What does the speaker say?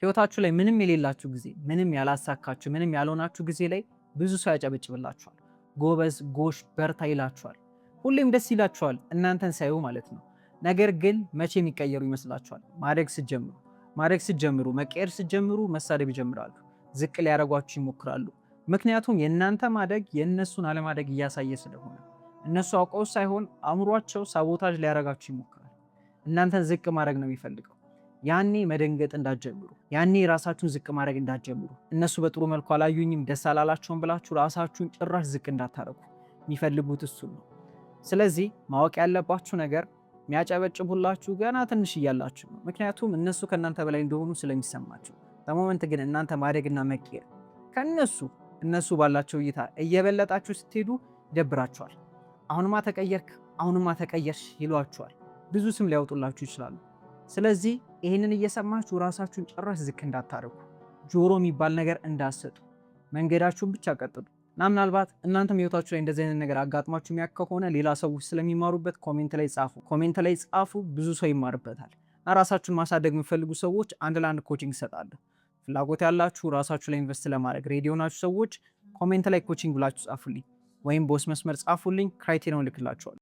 ህይወታችሁ ላይ ምንም የሌላችሁ ጊዜ፣ ምንም ያላሳካችሁ፣ ምንም ያልሆናችሁ ጊዜ ላይ ብዙ ሰው ያጨበጭብላችኋል። ጎበዝ፣ ጎሽ፣ በርታ ይላችኋል። ሁሌም ደስ ይላችኋል እናንተን ሳዩ ማለት ነው። ነገር ግን መቼ የሚቀየሩ ይመስላችኋል? ማደግ ስትጀምሩ፣ መቀየር ስትጀምሩ መሳደብ ይጀምራሉ። ዝቅ ሊያደርጓችሁ ይሞክራሉ። ምክንያቱም የእናንተ ማደግ የእነሱን አለማደግ እያሳየ ስለሆነ እነሱ አውቀው ሳይሆን አእምሯቸው ሳቦታጅ ሊያደርጋችሁ ይሞክራል። እናንተን ዝቅ ማድረግ ነው የሚፈልገው። ያኔ መደንገጥ እንዳትጀምሩ፣ ያኔ ራሳችሁን ዝቅ ማድረግ እንዳትጀምሩ፣ እነሱ በጥሩ መልኩ አላዩኝም ደስ አላላቸውም ብላችሁ ራሳችሁን ጭራሽ ዝቅ እንዳታደርጉ የሚፈልጉት እሱ ነው። ስለዚህ ማወቅ ያለባችሁ ነገር የሚያጨበጭቡላችሁ ገና ትንሽ እያላችሁ ነው። ምክንያቱም እነሱ ከእናንተ በላይ እንደሆኑ ስለሚሰማቸው። በሞመንት ግን እናንተ ማደግና መቀየር እነሱ ባላቸው እይታ እየበለጣችሁ ስትሄዱ ይደብራችኋል። አሁንማ ተቀየርክ፣ አሁንማ ተቀየርሽ ይሏችኋል። ብዙ ስም ሊያወጡላችሁ ይችላሉ። ስለዚህ ይህንን እየሰማችሁ ራሳችሁን ጭራሽ ዝቅ እንዳታደርጉ፣ ጆሮ የሚባል ነገር እንዳትሰጡ፣ መንገዳችሁን ብቻ ቀጥሉ እና ምናልባት እናንተም ህይወታችሁ ላይ እንደዚህ አይነት ነገር አጋጥሟችሁ የሚያውቅ ከሆነ ሌላ ሰዎች ስለሚማሩበት ኮሜንት ላይ ጻፉ። ብዙ ሰው ይማርበታል። እና ራሳችሁን ማሳደግ የሚፈልጉ ሰዎች አንድ ለአንድ ኮቺንግ እሰጣለሁ። ፍላጎት ያላችሁ ራሳችሁ ላይ ኢንቨስት ለማድረግ ሬዲ የሆናችሁ ሰዎች ኮሜንት ላይ ኮቺንግ ብላችሁ ጻፉልኝ፣ ወይም ቦስ መስመር ጻፉልኝ። ክራይቴሪያውን ልክላችኋል።